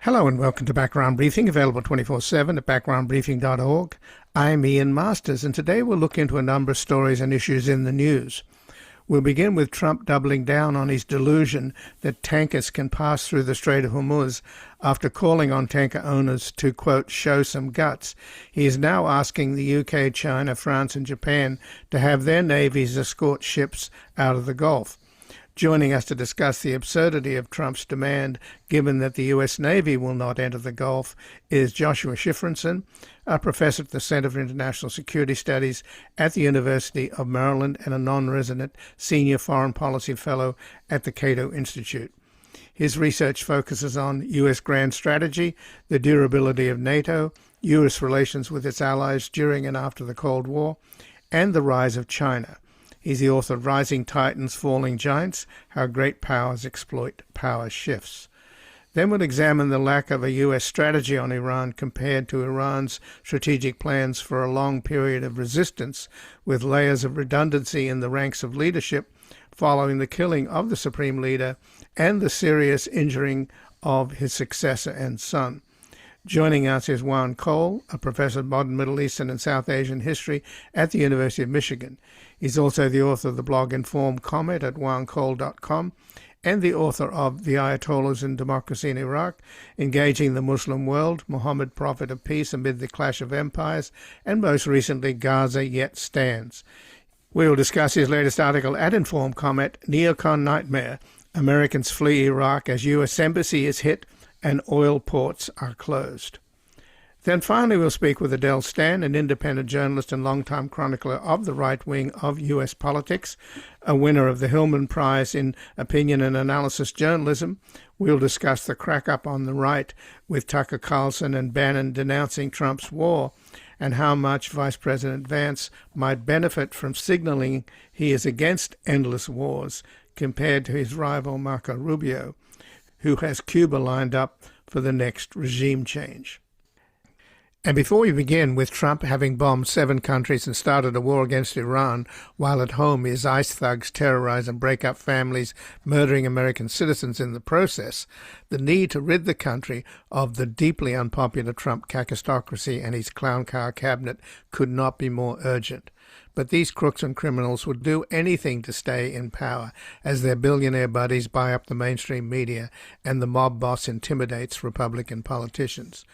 Hello and welcome to Background Briefing, available 24/7 at backgroundbriefing.org. I'm Ian Masters, and today we'll look into a number of stories and issues in the news. We'll begin with Trump doubling down on his delusion that tankers can pass through the Strait of Hormuz after calling on tanker owners to, quote, show some guts. He is now asking the UK, China, France and Japan to have their navies escort ships out of the Gulf. Joining us to discuss the absurdity of Trump's demand, given that the U.S. Navy will not enter the Gulf, is Joshua Shifrinson, a professor at the Center for International Security Studies at the University of Maryland and a non-resident senior foreign policy fellow at the Cato Institute. His research focuses on U.S. grand strategy, the durability of NATO, U.S. relations with its allies during and after the Cold War, and the rise of China. He's the author of Rising Titans, Falling Giants, How Great Powers Exploit Power Shifts. Then we'll examine the lack of a U.S. strategy on Iran compared to Iran's strategic plans for a long period of resistance, with layers of redundancy in the ranks of leadership following the killing of the supreme leader and the serious injuring of his successor and son. Joining us is Juan, a professor of modern Middle Eastern and South Asian history at the University of Michigan. He's also the author of the blog Informed Comment at juancole.com and the author of The Ayatollahs and Democracy in Iraq, Engaging the Muslim World, Muhammad, Prophet of Peace Amid the Clash of Empires, and most recently, Gaza Yet Stands. We will discuss his latest article at Informed Comment, Neocon Nightmare, Americans Flee Iraq as U.S. Embassy is hit and oil ports are closed. Then finally we'll speak with Adele, an independent journalist and longtime chronicler of the right wing of U.S. politics, a winner of the Hillman Prize in Opinion and Analysis Journalism. We'll discuss the Crackup on the right with Tucker Carlson and Bannon denouncing Trump's war, and how much Vice President Vance might benefit from signaling he is against endless wars compared to his rival Marco Rubio, who has Cuba lined up for the next regime change. And before we begin with Trump having bombed 7 countries and started a war against Iran, while at home his ICE thugs terrorize and break up families, murdering American citizens in the process, the need to rid the country of the deeply unpopular Trump kakistocracy and his clown car cabinet could not be more urgent. But these crooks and criminals would do anything to stay in power, as their billionaire buddies buy up the mainstream media and the mob boss intimidates Republican politicians.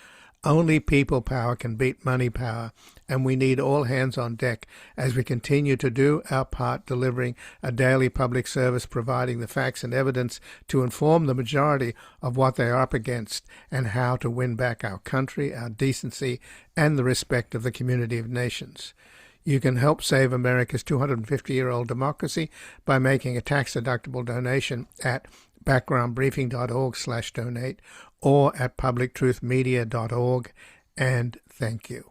Only people power can beat money power, and we need all hands on deck as we continue to do our part, delivering a daily public service, providing the facts and evidence to inform the majority of what they are up against and how to win back our country, our decency, and the respect of the community of nations. You can help save America's 250-year-old democracy by making a tax-deductible donation at backgroundbriefing.org/donate or at publictruthmedia.org, and thank you.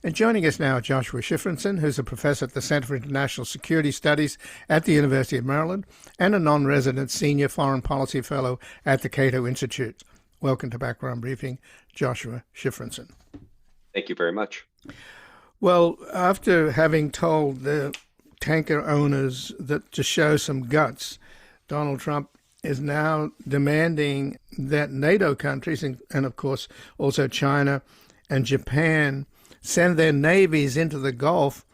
And joining us now, Joshua Shifrinson, who's a professor at the Center for International Security Studies at the University of Maryland and a non-resident senior foreign policy fellow at the Cato Institute. Welcome to Background Briefing, Joshua Shifrinson. Thank you very much. Well, after having told the tanker owners that to show some guts, Donald Trump is now demanding that NATO countries, and of course also China and Japan, send their navies into the Gulf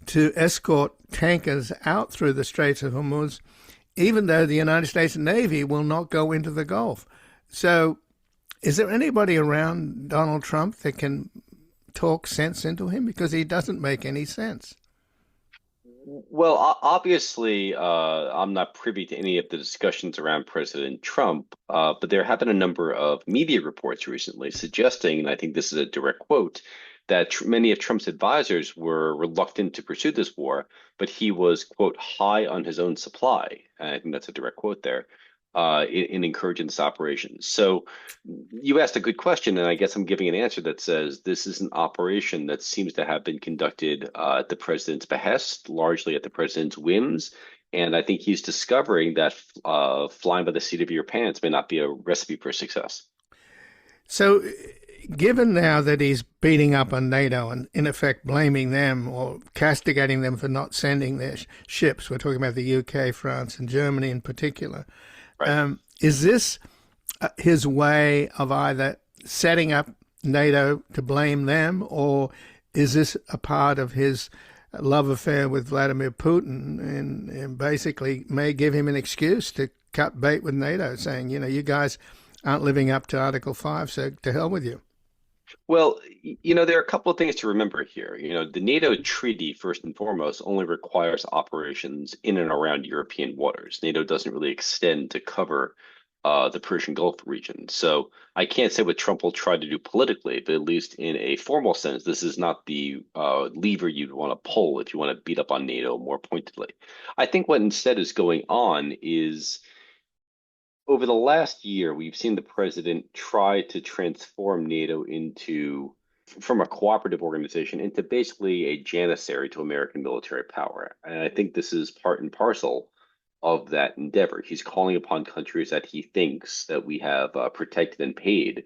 to escort tankers out through the Straits of Hormuz, even though the United States Navy will not go into the Gulf. So is there anybody around Donald Trump that can talk sense into him? Because he doesn't make any sense. Well, obviously, I'm not privy to any of the discussions around President Trump, but there have been a number of media reports recently suggesting, and I think this is a direct quote, that many of Trump's advisors were reluctant to pursue this war, but he was, quote, high on his own supply. And I think that's a direct quote there. In encouraging this operation. So you asked a good question, and I guess I'm giving an answer that says this is an operation that seems to have been conducted at the president's behest, largely at the president's whims. And I think he's discovering that flying by the seat of your pants may not be a recipe for success. So given now that he's beating up on NATO and in effect blaming them or castigating them for not sending their ships, we're talking about the UK, France, and Germany in particular, right. Is this his way of either setting up NATO to blame them, or is this a part of his love affair with Vladimir Putin, and basically may give him an excuse to cut bait with NATO, saying, you guys aren't living up to Article 5, so to hell with you. Well, there are a couple of things to remember here. The NATO treaty, first and foremost, only requires operations in and around European waters. NATO doesn't really extend to cover the Persian Gulf region. So I can't say what Trump will try to do politically, but at least in a formal sense, this is not the lever you'd want to pull if you want to beat up on NATO more pointedly. I think what instead is going on is over the last year, we've seen the president try to transform NATO from a cooperative organization into basically a janissary to American military power. And I think this is part and parcel of that endeavor. He's calling upon countries that he thinks that we have protected and paid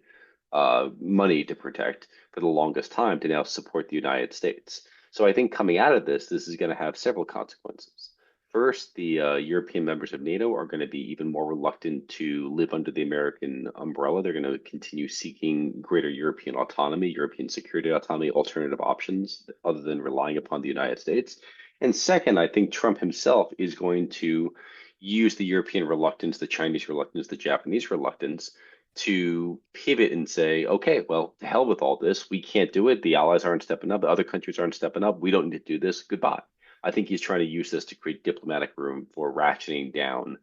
money to protect for the longest time to now support the United States. So I think coming out of this is going to have several consequences. First, the European members of NATO are going to be even more reluctant to live under the American umbrella. They're going to continue seeking greater European autonomy, European security autonomy, alternative options other than relying upon the United States. And second, I think Trump himself is going to use the European reluctance, the Chinese reluctance, the Japanese reluctance to pivot and say, okay, well, to hell with all this. We can't do it. The allies aren't stepping up. The other countries aren't stepping up. We don't need to do this. Goodbye. I think he's trying to use this to create diplomatic room for ratcheting down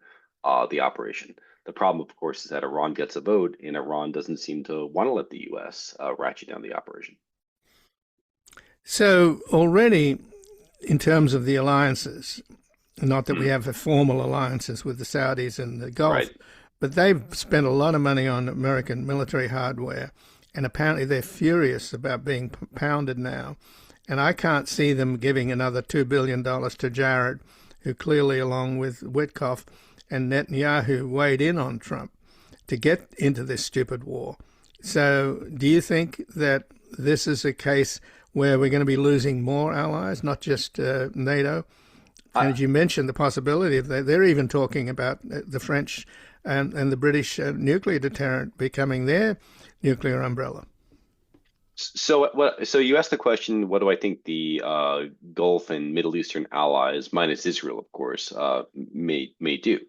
the operation. The problem, of course, is that Iran gets a vote, and Iran doesn't seem to want to let the U.S. Ratchet down the operation. So already, in terms of the alliances, not that we have formal alliances with the Saudis and the Gulf, right, but they've spent a lot of money on American military hardware, and apparently they're furious about being pounded now. And I can't see them giving another $2 billion to Jared, who clearly, along with Witkoff and Netanyahu, weighed in on Trump to get into this stupid war. So do you think that this is a case where we're going to be losing more allies, not just NATO? And you mentioned the possibility of they're even talking about the French and the British nuclear deterrent becoming their nuclear umbrella. So you asked the question, what do I think the Gulf and Middle Eastern allies, minus Israel, of course, may do?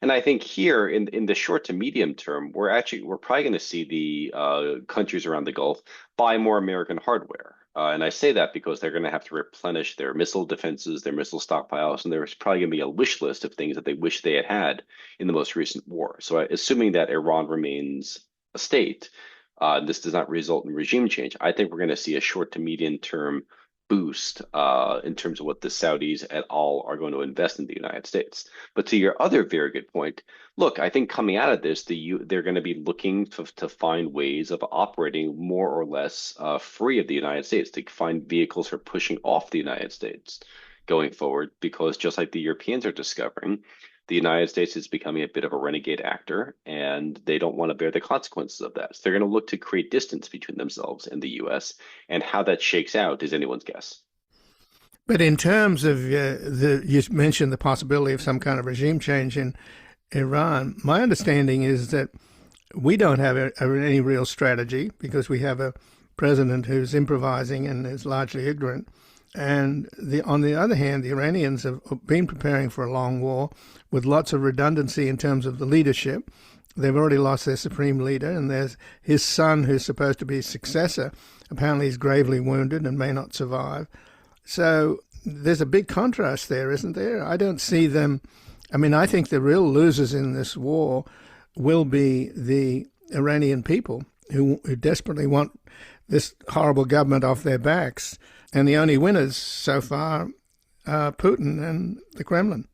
And I think here in the short to medium term, we're probably going to see the countries around the Gulf buy more American hardware. And I say that because they're going to have to replenish their missile defenses, their missile stockpiles, and there's probably going to be a wish list of things that they wish they had in the most recent war. So assuming that Iran remains a state, this does not result in regime change, I think we're going to see a short to medium term boost in terms of what the Saudis et al. Are going to invest in the United States. But to your other very good point, look, I think coming out of this, they're going to be looking to find ways of operating more or less free of the United States, to find vehicles for pushing off the United States going forward, because just like the Europeans are discovering, the United States is becoming a bit of a renegade actor, and they don't want to bear the consequences of that. So they're going to look to create distance between themselves and the U.S., and how that shakes out is anyone's guess. But in terms of you mentioned the possibility of some kind of regime change in Iran. My understanding is that we don't have any real strategy, because we have a president who's improvising and is largely ignorant. And on the other hand, the Iranians have been preparing for a long war with lots of redundancy in terms of the leadership. They've already lost their supreme leader, and there's his son, who's supposed to be his successor. Apparently he's gravely wounded and may not survive. So there's a big contrast there, isn't there? I don't see them. I mean, I think the real losers in this war will be the Iranian people, who desperately want this horrible government off their backs. And the only winners so far are Putin and the Kremlin.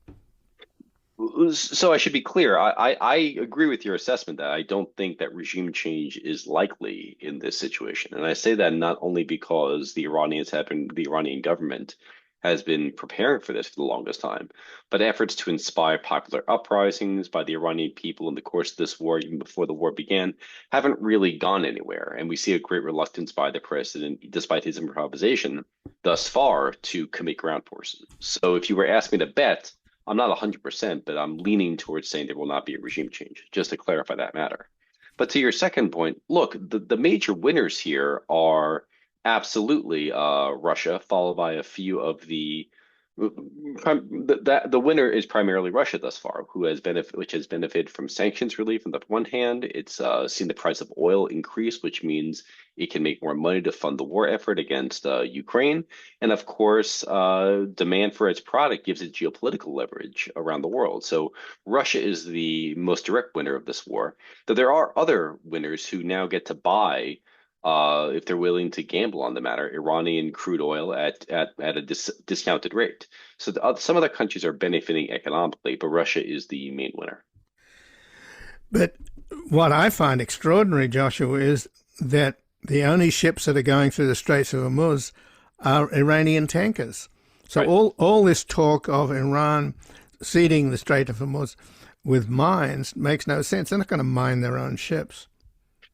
So I should be clear. I agree with your assessment that I don't think that regime change is likely in this situation. And I say that not only because the Iranian government has been preparing for this for the longest time, but efforts to inspire popular uprisings by the Iranian people in the course of this war, even before the war began, haven't really gone anywhere. And we see a great reluctance by the president, despite his improvisation thus far, to commit ground forces. So if you were asking me to bet, I'm not 100%, but I'm leaning towards saying there will not be a regime change, just to clarify that matter. But to your second point, look, the major winners here are absolutely Russia, followed by a few of the winner is primarily Russia thus far, which has benefited from sanctions relief on the one hand. It's seen the price of oil increase, which means it can make more money to fund the war effort against Ukraine. And of course, demand for its product gives it geopolitical leverage around the world. So Russia is the most direct winner of this war. Though there are other winners who now get to buy, if they're willing to gamble on the matter, Iranian crude oil at a discounted rate. So some other countries are benefiting economically, but Russia is the main winner. But what I find extraordinary, Joshua, is that the only ships that are going through the Straits of Hormuz are Iranian tankers. So Right. all this talk of Iran seeding the Strait of Hormuz with mines makes no sense. They're not going to mine their own ships.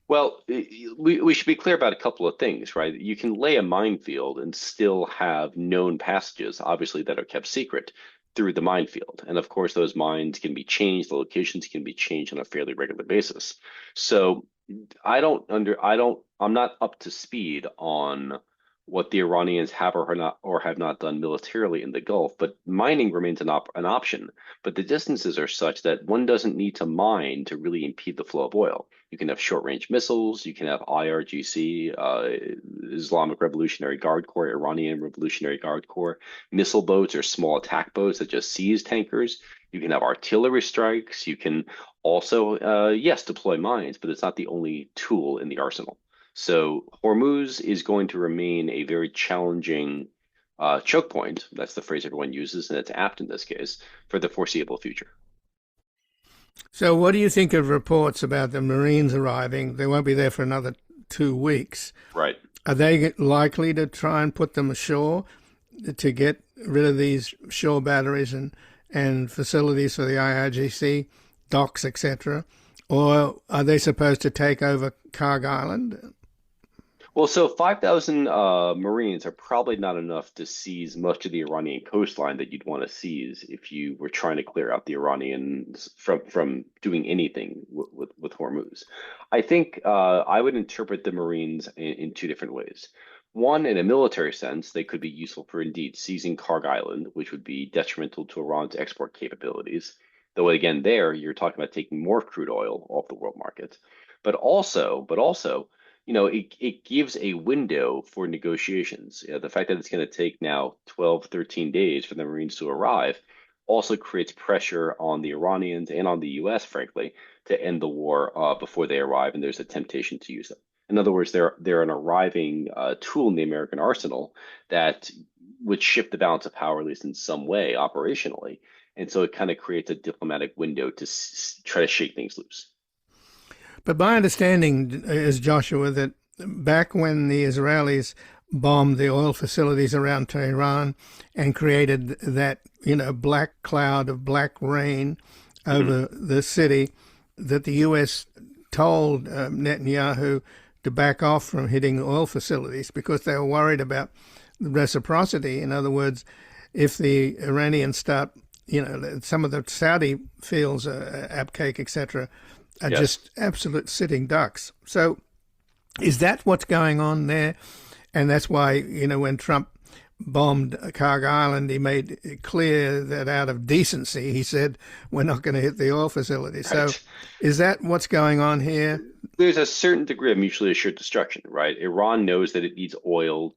Well, we should be clear about a couple of things, right? You can lay a minefield and still have known passages, obviously, that are kept secret through the minefield. And of course, those mines can be changed, the locations can be changed on a fairly regular basis. So I'm not up to speed on what the Iranians have or have not done militarily in the Gulf, but mining remains an option. But the distances are such that one doesn't need to mine to really impede the flow of oil. You can have short-range missiles, you can have IRGC, Islamic Revolutionary Guard Corps, Iranian Revolutionary Guard Corps, missile boats or small attack boats that just seize tankers. You can have artillery strikes. You can also, yes, deploy mines, but it's not the only tool in the arsenal. So Hormuz is going to remain a very challenging choke point. That's the phrase everyone uses, and it's apt in this case for the foreseeable future. So what do you think of reports about the Marines arriving? They won't be there for another 2 weeks. Right. Are they likely to try and put them ashore to get rid of these shore batteries and facilities for the IRGC, docks, etc.? Or are they supposed to take over Karg Island? Well, so 5,000 Marines are probably not enough to seize much of the Iranian coastline that you'd want to seize if you were trying to clear out the Iranians from doing anything with Hormuz. I think I would interpret the Marines in two different ways. One, in a military sense, they could be useful for indeed seizing Karg Island, which would be detrimental to Iran's export capabilities. Though again, there you're talking about taking more crude oil off the world market, but also, it gives a window for negotiations. The fact that it's going to take now 12, 13 days for the Marines to arrive also creates pressure on the Iranians and on the US, frankly, to end the war before they arrive, and there's a temptation to use them. In other words, they're an arriving tool in the American arsenal that would shift the balance of power, at least in some way, operationally. And so it kind of creates a diplomatic window to try to shake things loose. But my understanding is, Joshua, that back when the Israelis bombed the oil facilities around Tehran and created that, black cloud of black rain over the city, that the U.S. told Netanyahu to back off from hitting oil facilities because they were worried about the reciprocity. In other words, if the Iranians start, some of the Saudi fields, Abqaiq, etc., are Yes. just absolute sitting ducks. So is that what's going on there? And that's why, when Trump bombed Karg Island, he made it clear that out of decency, he said, we're not going to hit the oil facility. So Right. is that what's going on here? There's a certain degree of mutually assured destruction, right? Iran knows that it needs oil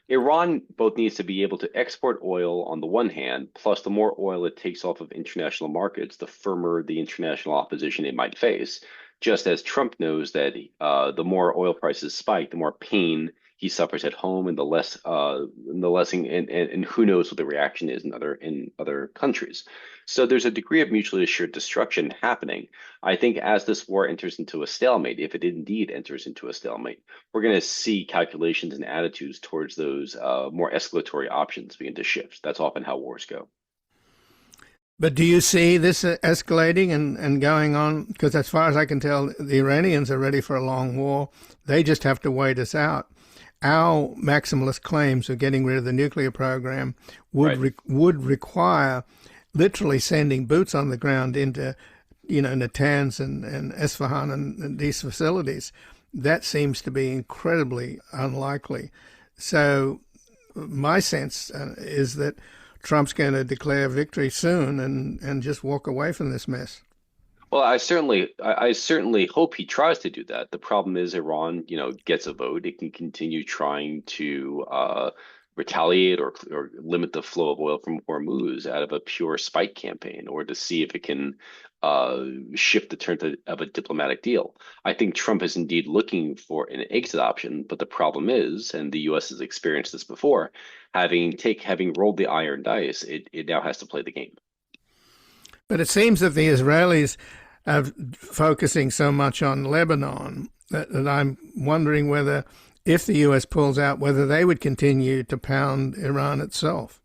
Iran both needs to be able to export oil on the one hand, plus the more oil it takes off of international markets, the firmer the international opposition it might face. Just as Trump knows that the more oil prices spike, the more pain he suffers at home, and and who knows what the reaction is in other countries. So there's a degree of mutually assured destruction happening. I think as this war enters into a stalemate, if it indeed enters into a stalemate, we're going to see calculations and attitudes towards those more escalatory options begin to shift. That's often how wars go. But do you see this escalating and going on? Because as far as I can tell, the Iranians are ready for a long war. They just have to wait us out. Our maximalist claims of getting rid of the nuclear program would Right. would require literally sending boots on the ground into Natanz and Esfahan and these facilities, that seems to be incredibly unlikely. So my sense is that Trump's going to declare victory soon and just walk away from this mess. Well, I certainly hope he tries to do that. The problem is Iran, gets a vote. It can continue trying to retaliate or limit the flow of oil from Hormuz out of a pure spite campaign, or to see if it can shift the turn of a diplomatic deal. I think Trump is indeed looking for an exit option, but the problem is, and the U.S. has experienced this before, having rolled the iron dice, it now has to play the game. But it seems that the Israelis are focusing so much on Lebanon that I'm wondering whether, if the U.S. pulls out, whether they would continue to pound Iran itself.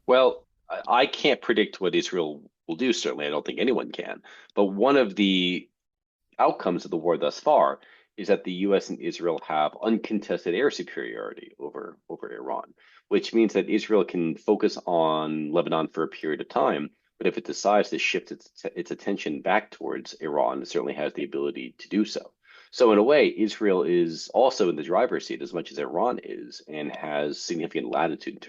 Well, I can't predict what Israel will do. Certainly, I don't think anyone can. But one of the outcomes of the war thus far is that the U.S. and Israel have uncontested air superiority over Iran, which means that Israel can focus on Lebanon for a period of time. But if it decides to shift its attention back towards Iran, it certainly has the ability to do so. So in a way, Israel is also in the driver's seat as much as Iran is, and has significant latitude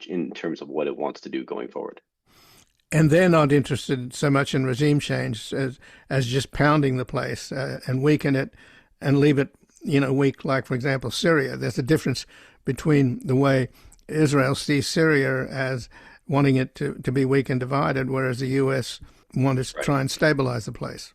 in terms of what it wants to do going forward. And they're not interested so much in regime change as just pounding the place and weaken it and leave it, weak, like, for example, Syria. There's a difference between the way Israel sees Syria as wanting it to be weak and divided, whereas the U.S. wants to try and stabilize the place.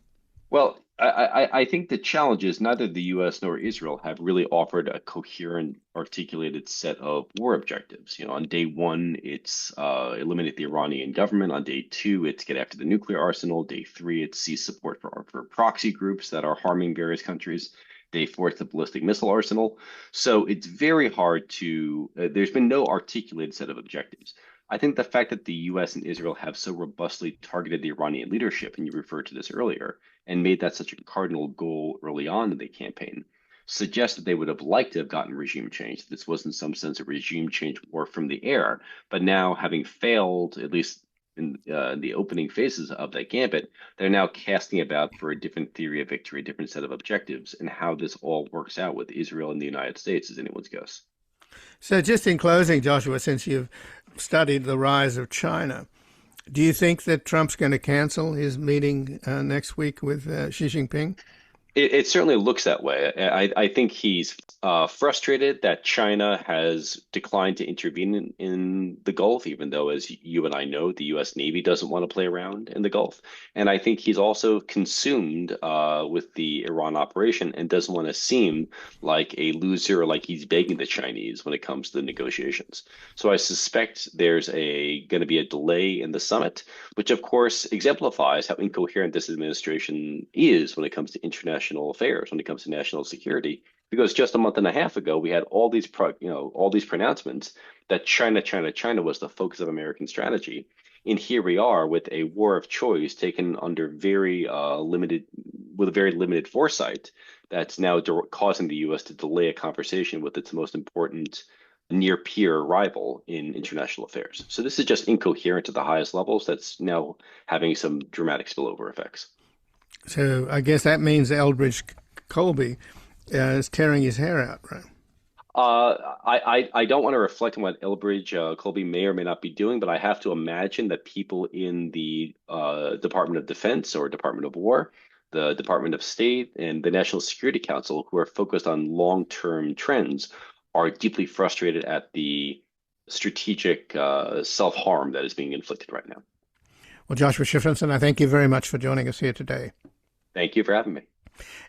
Well, I think the challenge is neither the U.S. nor Israel have really offered a coherent, articulated set of war objectives. On day one, it's eliminate the Iranian government. On day two, it's get after the nuclear arsenal. Day three, it's cease support for proxy groups that are harming various countries. Day four, it's the ballistic missile arsenal. So it's very hard to, there's been no articulated set of objectives. I think the fact that the U.S. and Israel have so robustly targeted the Iranian leadership, and you referred to this earlier, and made that such a cardinal goal early on in the campaign, suggests that they would have liked to have gotten regime change. That this was in some sense a regime change war from the air. But now, having failed, at least in the opening phases of that gambit, they're now casting about for a different theory of victory, a different set of objectives, and how this all works out with Israel and the United States is anyone's guess. So just in closing, Joshua, since you've studied the rise of China, do you think that Trump's going to cancel his meeting next week with Xi Jinping? It certainly looks that way. I think he's frustrated that China has declined to intervene in the Gulf, even though, as you and I know, the U.S. Navy doesn't want to play around in the Gulf. And I think he's also consumed with the Iran operation and doesn't want to seem like a loser, like he's begging the Chinese when it comes to the negotiations. So I suspect there's going to be a delay in the summit, which of course exemplifies how incoherent this administration is when it comes to international affairs, when it comes to national security. Because just a month and a half ago, we had all these pronouncements that China was the focus of American strategy. And here we are with a war of choice taken under very limited foresight that's now causing the U.S. to delay a conversation with its most important near peer rival in international affairs. So this is just incoherent at the highest levels. That's now having some dramatic spillover effects. So I guess that means Eldridge Colby is tearing his hair out, right? I don't want to reflect on what Elbridge Colby may or may not be doing, but I have to imagine that people in the Department of Defense or Department of War, the Department of State, and the National Security Council, who are focused on long-term trends, are deeply frustrated at the strategic self-harm that is being inflicted right now. Well, Joshua Shifrinson, I thank you very much for joining us here today. Thank you for having me.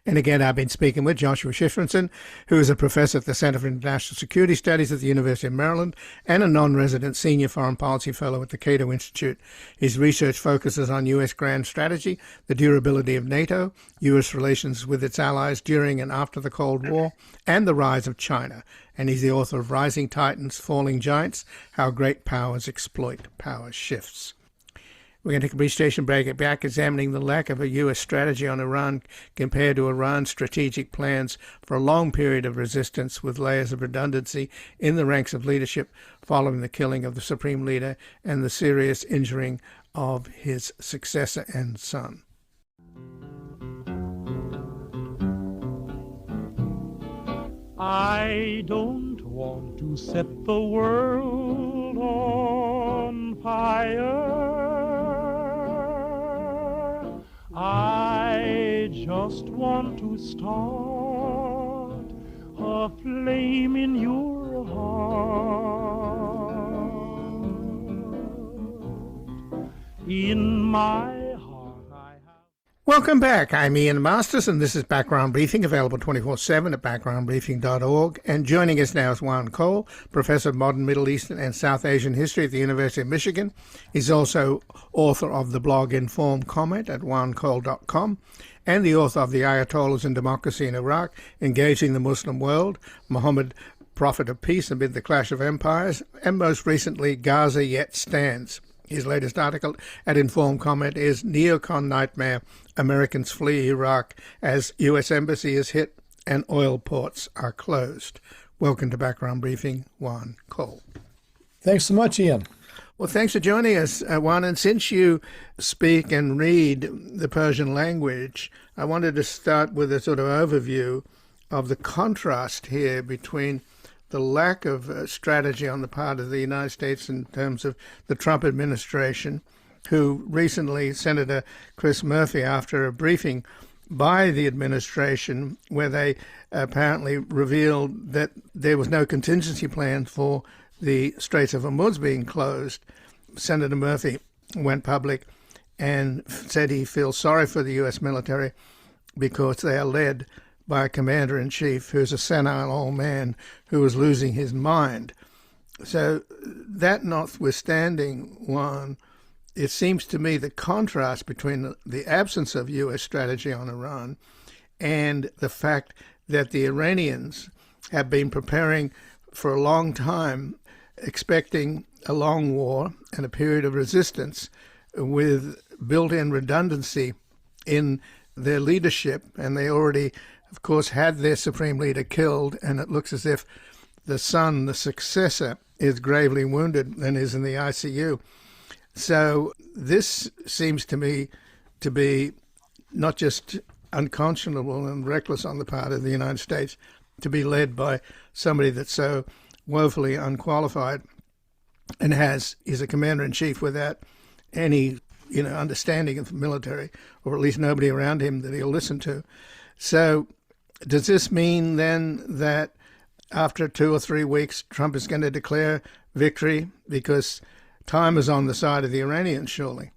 And again, I've been speaking with Joshua Shifrinson, who is a professor at the Center for International Security Studies at the University of Maryland and a non-resident senior foreign policy fellow at the Cato Institute. His research focuses on U.S. grand strategy, the durability of NATO, U.S. relations with its allies during and after the Cold War, and the rise of China. And he's the author of Rising Titans, Falling Giants, How Great Powers Exploit Power Shifts. We're going to take a brief station break, back examining the lack of a U.S. strategy on Iran compared to Iran's strategic plans for a long period of resistance with layers of redundancy in the ranks of leadership following the killing of the supreme leader and the serious injuring of his successor and son. I don't want to set the world on fire. I just want to start a flame in your heart. In my heart I have... Welcome back. I'm Ian Masters, and this is Background Briefing, available 24/7 at backgroundbriefing.org. And joining us now is Juan, Professor of Modern Middle Eastern and South Asian History at the University of Michigan. He's also author of the blog Informed Comment at juancole.com and the author of The Ayatollahs and Democracy in Iraq, Engaging the Muslim World, Muhammad, Prophet of Peace Amid the Clash of Empires, and most recently, Gaza Yet Stands. His latest article at Informed Comment is Neocon Nightmare, Americans Flee Iraq as U.S. Embassy is hit and oil ports are closed. Welcome to Background Briefing, Juan Cole. Thanks so much, Ian. Well, thanks for joining us, Juan. And since you speak and read the Persian language, I wanted to start with a sort of overview of the contrast here between the lack of strategy on the part of the United States in terms of the Trump administration, who recently, Senator Chris Murphy, after a briefing by the administration where they apparently revealed that there was no contingency plan for the Straits of Hormuz being closed, Senator Murphy went public and said he feels sorry for the U.S. military because they are led by a commander-in-chief who's a senile old man who was losing his mind. So that notwithstanding, Juan, it seems to me the contrast between the absence of U.S. strategy on Iran and the fact that the Iranians have been preparing for a long time, expecting a long war and a period of resistance with built-in redundancy in their leadership, and they already, of course, had their supreme leader killed, and it looks as if the son, the successor, is gravely wounded and is in the ICU. So this seems to me to be not just unconscionable and reckless on the part of the United States to be led by somebody that's so woefully unqualified and is a commander-in-chief without any understanding of the military, or at least nobody around him that he'll listen to. So does this mean then that after 2 or 3 weeks, Trump is going to declare victory because time is on the side of the Iranians, surely?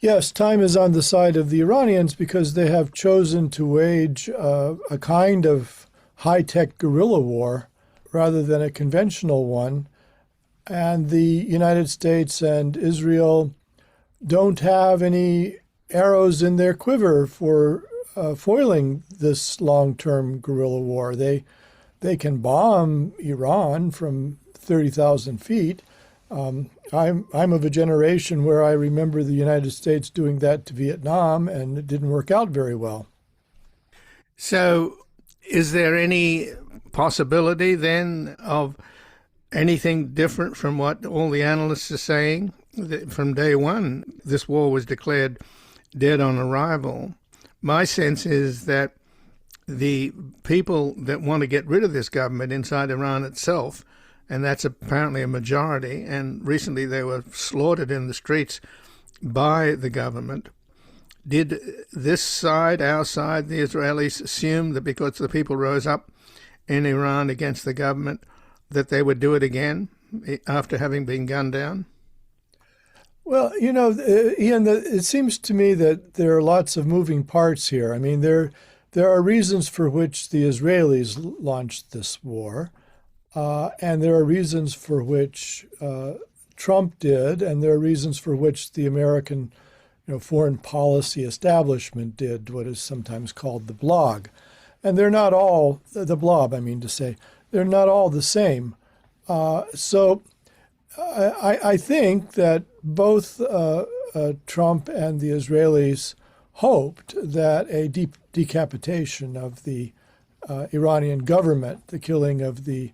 Yes, time is on the side of the Iranians because they have chosen to wage a kind of high-tech guerrilla war rather than a conventional one. And the United States and Israel don't have any arrows in their quiver for foiling this long-term guerrilla war. They can bomb Iran from 30,000 feet. I'm of a generation where I remember the United States doing that to Vietnam, and it didn't work out very well. So is there any possibility then of anything different from what all the analysts are saying? From day one, this war was declared dead on arrival. My sense is that the people that want to get rid of this government inside Iran itself, and that's apparently a majority, and recently they were slaughtered in the streets by the government. Did this side, our side, the Israelis, assume that because the people rose up in Iran against the government, that they would do it again after having been gunned down? Well, Ian, it seems to me that there are lots of moving parts here. I mean, there are reasons for which the Israelis launched this war, and there are reasons for which Trump did, and there are reasons for which the American foreign policy establishment did, what is sometimes called the blob. And they're not all, the blob, I mean to say, they're not all the same. So I think that both Trump and the Israelis hoped that a decapitation of the Iranian government, the killing of the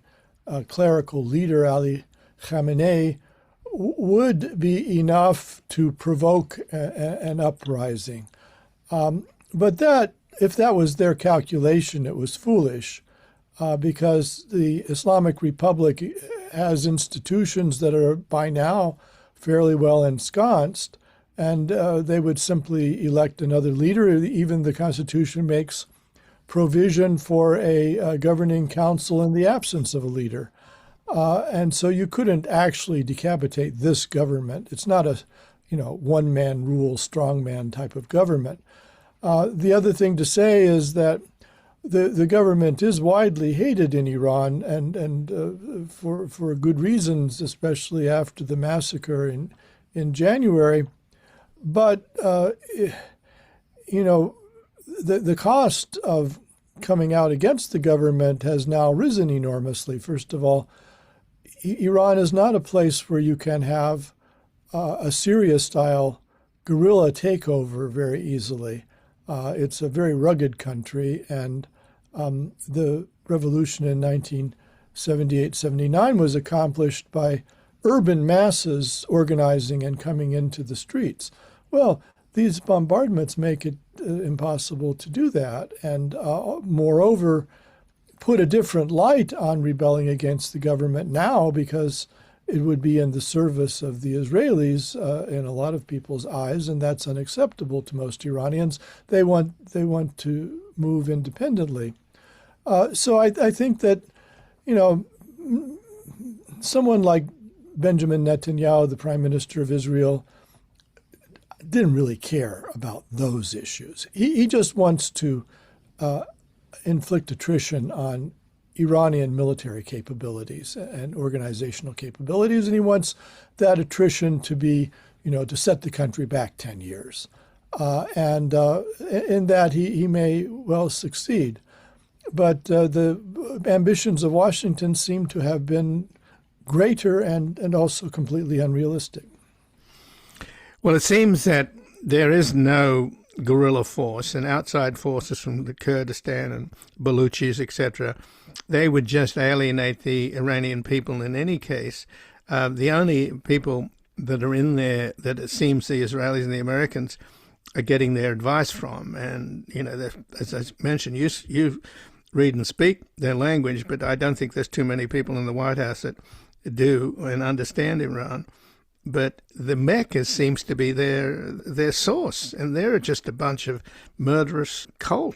clerical leader Ali Khamenei, would be enough to provoke an uprising. But that if that was their calculation, it was foolish, because the Islamic Republic has institutions that are by now fairly well ensconced, and they would simply elect another leader. Even the Constitution makes provision for a governing council in the absence of a leader. And so you couldn't actually decapitate this government. It's not a, one-man rule, strongman type of government. The other thing to say is that the government is widely hated in Iran, and for good reasons, especially after the massacre in January. But the cost of coming out against the government has now risen enormously. First of all, Iran is not a place where you can have a Syria-style guerrilla takeover very easily. It's a very rugged country, and the revolution in 1978-79 was accomplished by urban masses organizing and coming into the streets. Well, these bombardments make it impossible to do that, and moreover, put a different light on rebelling against the government now, because it would be in the service of the Israelis in a lot of people's eyes, and that's unacceptable to most Iranians. They want to move independently. So I think that, someone like Benjamin Netanyahu, the Prime Minister of Israel, didn't really care about those issues. He just wants to inflict attrition on Iranian military capabilities and organizational capabilities, and he wants that attrition to be, to set the country back 10 years. And in that he may well succeed. But the ambitions of Washington seem to have been greater and also completely unrealistic. Well, it seems that there is no guerrilla force and outside forces from the Kurdistan and Baluchis, etc. They would just alienate the Iranian people in any case. The only people that are in there that it seems the Israelis and the Americans are getting their advice from, and, as I mentioned, you read and speak their language, but I don't think there's too many people in the White House that do and understand Iran. But the Mecca seems to be their source, and they're just a bunch of murderous cult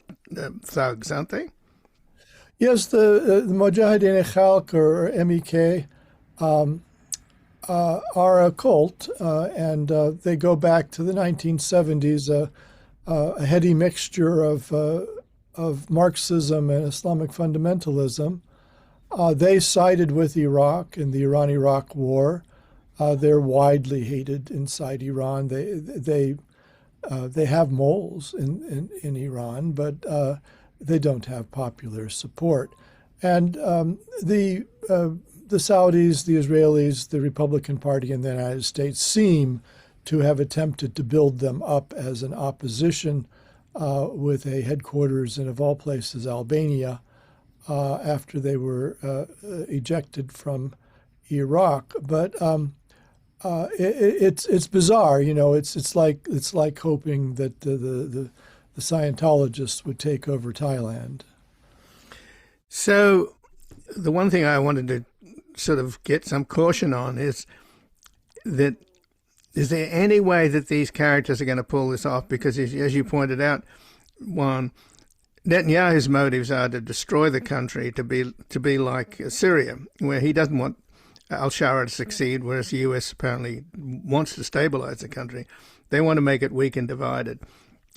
thugs, aren't they? Yes, the Mujahideen Khalq, or MEK, are a cult, and they go back to the 1970s, a heady mixture of Marxism and Islamic fundamentalism. They sided with Iraq in the Iran-Iraq War. They're widely hated inside Iran. They have moles in Iran, but they don't have popular support. And the Saudis, the Israelis, the Republican Party in the United States seem to have attempted to build them up as an opposition with a headquarters in, of all places, Albania, after they were ejected from Iraq. But it's bizarre, It's like hoping that the Scientologists would take over Thailand. So the one thing I wanted to sort of get some caution on is that, is there any way that these characters are going to pull this off? Because as you pointed out, Juan, Netanyahu's motives are to destroy the country, to be like Syria, where he doesn't want al-Shara to succeed, whereas the US apparently wants to stabilize the country. They want to make it weak and divided.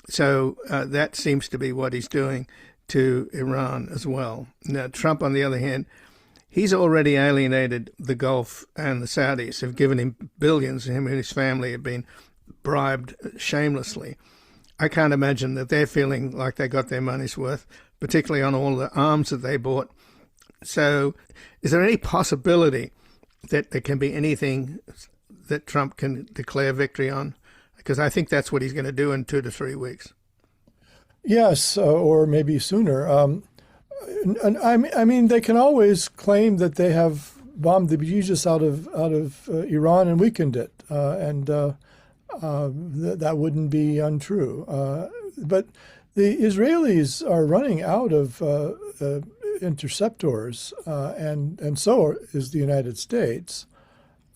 So that seems to be what he's doing to Iran as well. Now, Trump, on the other hand, he's already alienated the Gulf, and the Saudis have given him billions. Him and his family have been bribed shamelessly. I can't imagine that they're feeling like they got their money's worth, particularly on all the arms that they bought. So is there any possibility that there can be anything that Trump can declare victory on? Because I think that's what he's going to do in 2 to 3 weeks. Yes, or maybe sooner. I mean, they can always claim that they have bombed the bejesus out of Iran and weakened it, and that wouldn't be untrue. But The Israelis are running out of interceptors, and so is the United States.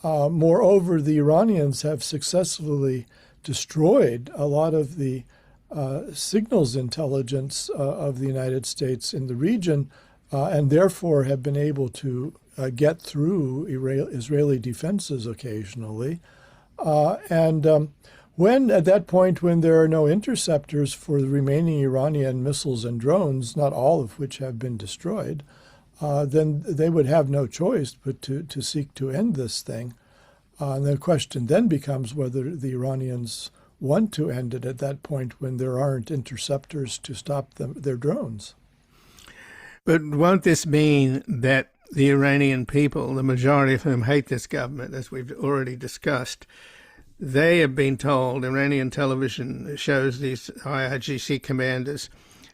Moreover, the Iranians have successfully destroyed a lot of the signals intelligence of the United States in the region, and therefore have been able to get through Israeli defenses occasionally. When at that point, when there are no interceptors for the remaining Iranian missiles and drones, not all of which have been destroyed, then they would have no choice but to seek to end this thing. And the question then becomes whether the Iranians want to end it at that point when there aren't interceptors to stop their drones. But won't this mean that the Iranian people, the majority of whom hate this government, as we've already discussed, they have been told, Iranian television shows these IRGC commanders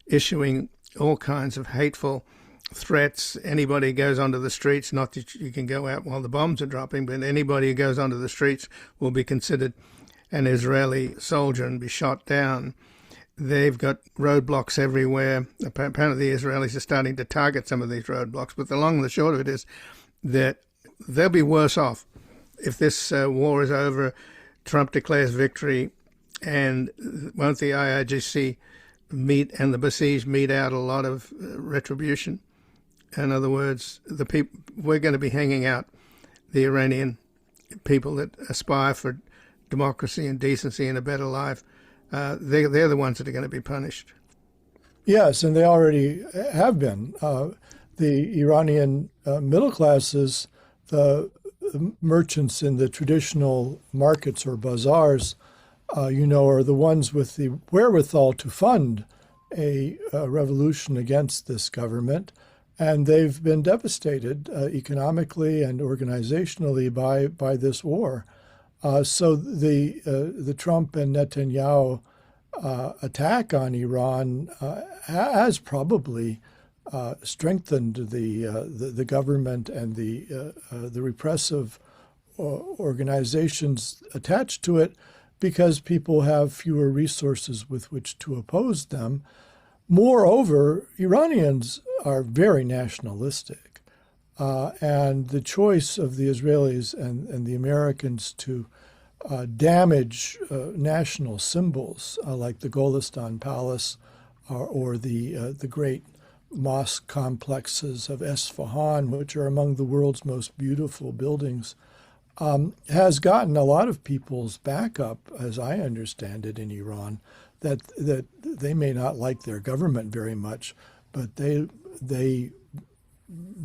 issuing all kinds of hateful threats. Anybody who goes onto the streets, not that you can go out while the bombs are dropping, but anybody who goes onto the streets will be considered an Israeli soldier and be shot down. They've got roadblocks everywhere. Apparently the Israelis are starting to target some of these roadblocks, but the long and the short of it is that they'll be worse off if this war is over. Trump declares victory, and won't the IRGC and the besieged mete out a lot of retribution? In other words, we're going to be hanging out the Iranian people that aspire for democracy and decency and a better life. They're the ones that are going to be punished. Yes, and they already have been. The Iranian middle classes, the merchants in the traditional markets or bazaars, are the ones with the wherewithal to fund a revolution against this government. And they've been devastated economically and organizationally by this war. So the Trump and Netanyahu attack on Iran has probably strengthened the government and the repressive organizations attached to it, because people have fewer resources with which to oppose them. Moreover, Iranians are very nationalistic, and the choice of the Israelis and the Americans to damage national symbols like the Golistan Palace or the great mosque complexes of Esfahan, which are among the world's most beautiful buildings, has gotten a lot of people's backup, as I understand it, in Iran, that they may not like their government very much, but they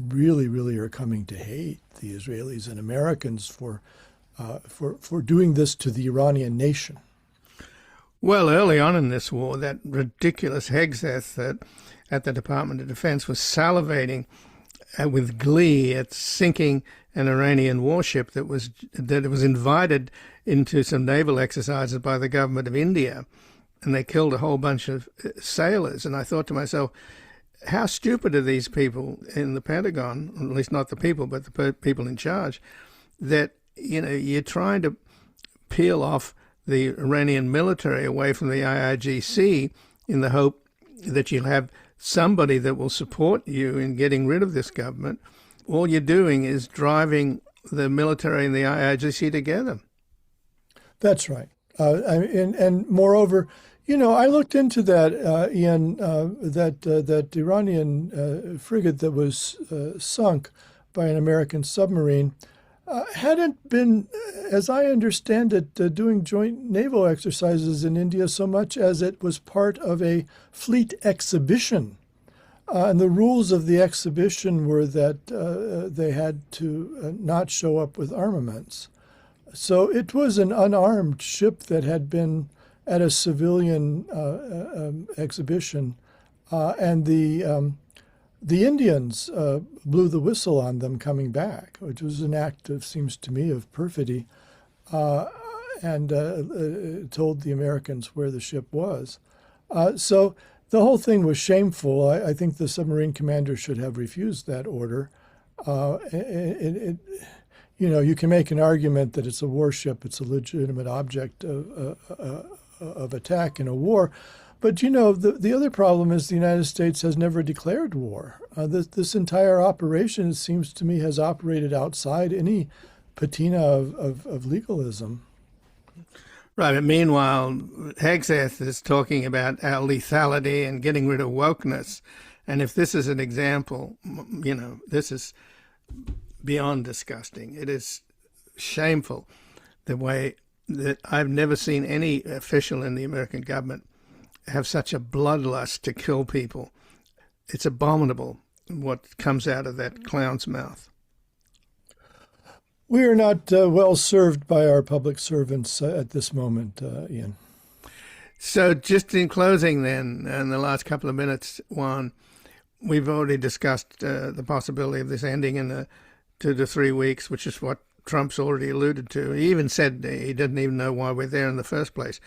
really are coming to hate the Israelis and Americans for doing this to the Iranian nation. Well, early on in this war, that ridiculous Hegseth at the Department of Defense was salivating with glee at sinking an Iranian warship that was invited into some naval exercises by the government of India, and they killed a whole bunch of sailors. And I thought to myself, how stupid are these people in the Pentagon, at least not the people, but the people in charge, that you're trying to peel off the Iranian military away from the IRGC in the hope that you'll have somebody that will support you in getting rid of this government. All you're doing is driving the military and the IRGC together. That's right. And moreover, I looked into that, Ian, that Iranian frigate that was sunk by an American submarine hadn't been, as I understand it, doing joint naval exercises in India so much as it was part of a fleet exhibition. And the rules of the exhibition were that they had to not show up with armaments. So it was an unarmed ship that had been at a civilian exhibition, and the Indians blew the whistle on them coming back, which was an act of, seems to me, of perfidy, and told the Americans where the ship was. So the whole thing was shameful. I think the submarine commander should have refused that order. You can make an argument that it's a warship, it's a legitimate object of attack in a war, But, the other problem is the United States has never declared war. This entire operation, it seems to me, has operated outside any patina of legalism. Right, but meanwhile, Hegseth is talking about our lethality and getting rid of wokeness. And if this is an example, this is beyond disgusting. It is shameful the way that I've never seen any official in the American government have such a bloodlust to kill people. It's abominable what comes out of that clown's mouth. We are not well served by our public servants at this moment, Ian. So just in closing then, in the last couple of minutes, Juan, we've already discussed the possibility of this ending in 2 to 3 weeks, which is what Trump's already alluded to. He even said he didn't even know why we're there in the first place,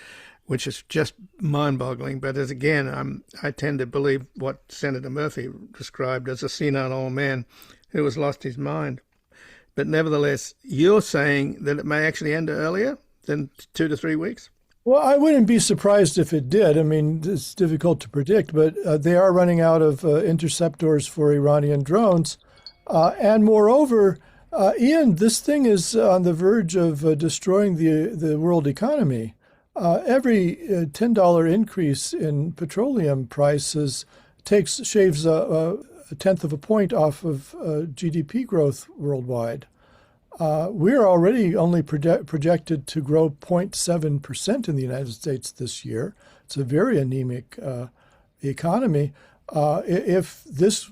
which is just mind-boggling. But as again, I tend to believe what Senator Murphy described as a senile old man who has lost his mind. But nevertheless, you're saying that it may actually end earlier than 2 to 3 weeks? Well, I wouldn't be surprised if it did. I mean, it's difficult to predict, but they are running out of interceptors for Iranian drones. And moreover, Ian, this thing is on the verge of destroying the world economy. Every $10 increase in petroleum prices shaves a tenth of a point off of GDP growth worldwide. We're already only projected to grow 0.7% in the United States this year. It's a very anemic economy. If this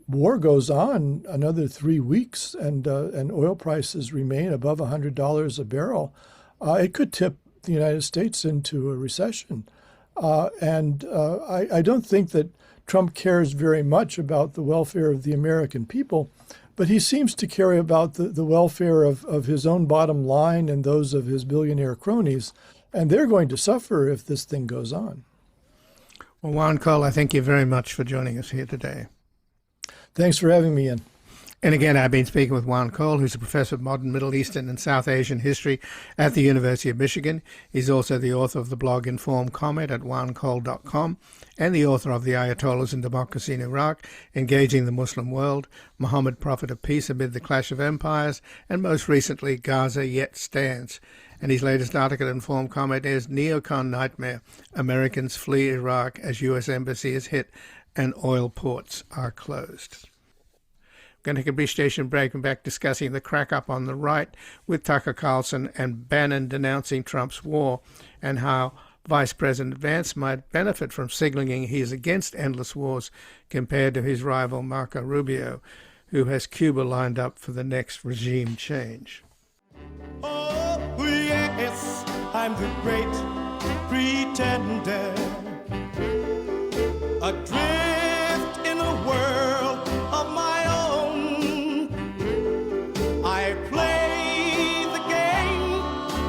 war goes on another 3 weeks and oil prices remain above $100 a barrel, it could tip the United States into a recession. I don't think that Trump cares very much about the welfare of the American people, but he seems to care about the welfare of his own bottom line and those of his billionaire cronies, and they're going to suffer if this thing goes on. Well, Juan Cole, I thank you very much for joining us here today. Thanks for having me, Ian. And again, I've been speaking with Juan Cole, who's a professor of modern Middle Eastern and South Asian history at the University of Michigan. He's also the author of the blog Informed Comment at juancole.com and the author of The Ayatollahs and Democracy in Iraq, Engaging the Muslim World, Muhammad, Prophet of Peace Amid the Clash of Empires, and most recently, Gaza Yet Stands. And his latest article at Informed Comment is Neocon Nightmare, Americans Flee Iraq as U.S. Embassy is hit and oil ports are closed. Going to take a brief station break and back discussing the crack-up on the right with Tucker Carlson and Bannon denouncing Trump's war and how Vice President Vance might benefit from signaling he is against endless wars compared to his rival Marco Rubio, who has Cuba lined up for the next regime change. Oh, yes, I'm the great pretender, adrift in a world of my own. I play the game,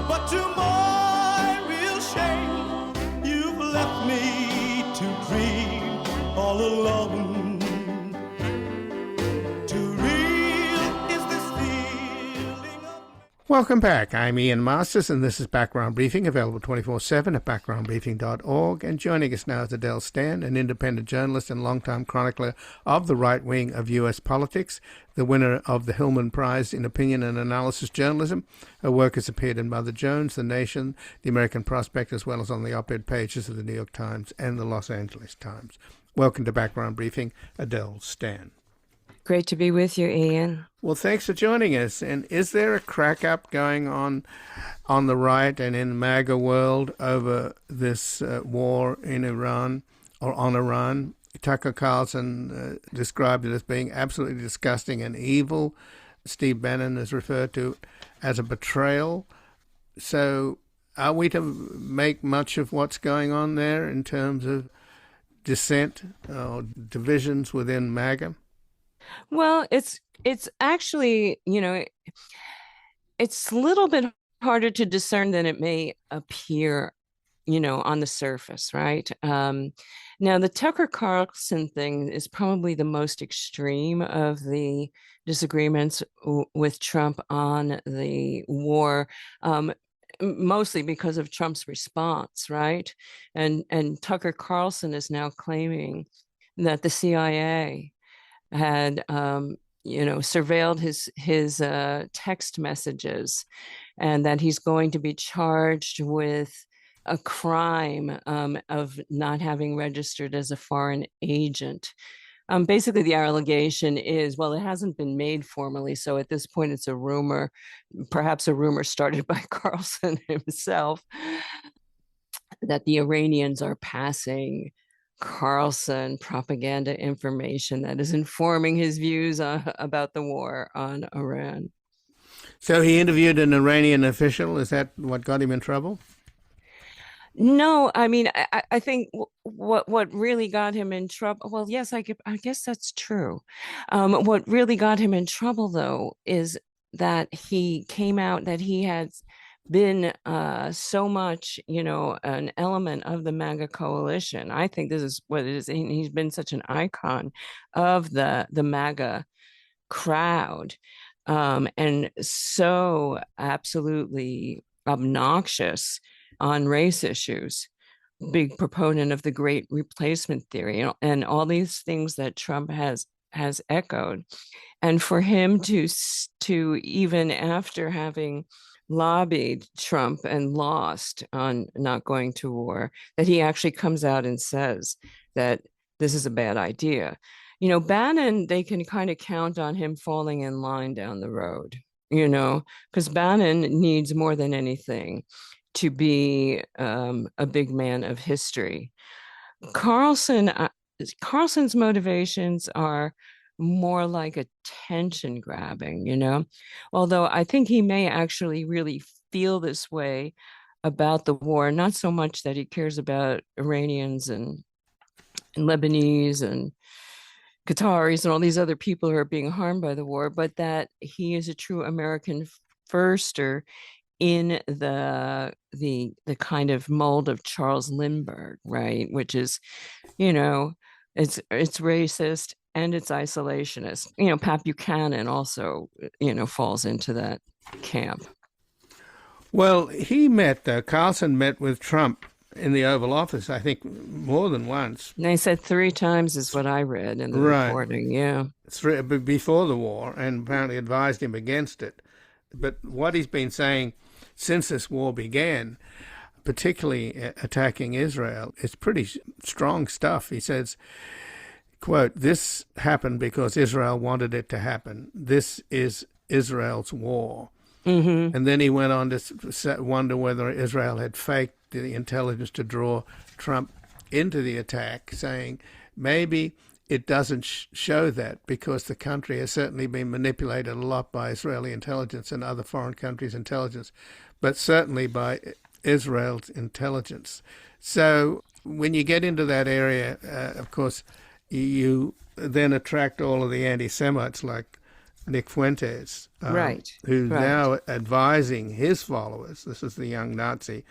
but to my real shame, you've left me to dream all alone. Welcome back. I'm Ian Masters, and this is Background Briefing, available 24/7 at backgroundbriefing.org. And joining us now is Adele Stan, an independent journalist and longtime chronicler of the right wing of U.S. politics, the winner of the Hillman Prize in Opinion and Analysis Journalism. Her work has appeared in Mother Jones, The Nation, The American Prospect, as well as on the op-ed pages of the New York Times and the Los Angeles Times. Welcome to Background Briefing, Adele Stan. Great to be with you, Ian. Well, thanks for joining us. And is there a crack-up going on the right and in the MAGA world over this war in Iran or on Iran? Tucker Carlson described it as being absolutely disgusting and evil. Steve Bannon is referred to as a betrayal. So are we to make much of what's going on there in terms of dissent or divisions within MAGA? Well, it's actually, it's a little bit harder to discern than it may appear, on the surface, right? Now, the Tucker Carlson thing is probably the most extreme of the disagreements with Trump on the war. mostly because of Trump's response, right? And Tucker Carlson is now claiming that the CIA had surveilled his text messages, and that he's going to be charged with a crime of not having registered as a foreign agent. Basically, the allegation is, well, it hasn't been made formally, so at this point it's a rumor, perhaps a rumor started by Carlson himself, that the Iranians are passing Carlson propaganda information that is informing his views about the war on Iran. So he interviewed an Iranian official. Is that what got him in trouble? No, I mean, I think what really got him in trouble. Well, yes, I guess that's true. What really got him in trouble, though, is that he came out that he had been so much, an element of the MAGA coalition. I think this is what it is. He's been such an icon of the MAGA crowd, and so absolutely obnoxious on race issues, big proponent of the great replacement theory, and all these things that Trump has echoed. And for him to even after having lobbied Trump and lost on not going to war, that he actually comes out and says that this is a bad idea. Bannon, they can kind of count on him falling in line down the road, because Bannon needs more than anything to be a big man of history. Carlson's motivations are more like attention grabbing, although I think he may actually really feel this way about the war, not so much that he cares about Iranians and Lebanese and Qataris and all these other people who are being harmed by the war, but that he is a true American firster in the kind of mold of Charles Lindbergh, right? Which is, it's racist and it's isolationist. Pat Buchanan also, falls into that camp. Well, Carlson met with Trump in the Oval Office, I think, more than once. And they said 3 times is what I read in the reporting, yeah. Before the war, and apparently advised him against it. But what he's been saying since this war began, particularly attacking Israel, is pretty strong stuff. He says, quote, "This happened because Israel wanted it to happen. This is Israel's war." Mm-hmm. And then he went on to wonder whether Israel had faked the intelligence to draw Trump into the attack, saying maybe it doesn't show that because the country has certainly been manipulated a lot by Israeli intelligence and other foreign countries' intelligence, but certainly by Israel's intelligence. So when you get into that area, of course, you then attract all of the anti-Semites like Nick Fuentes, who's now advising his followers. This is the young Nazi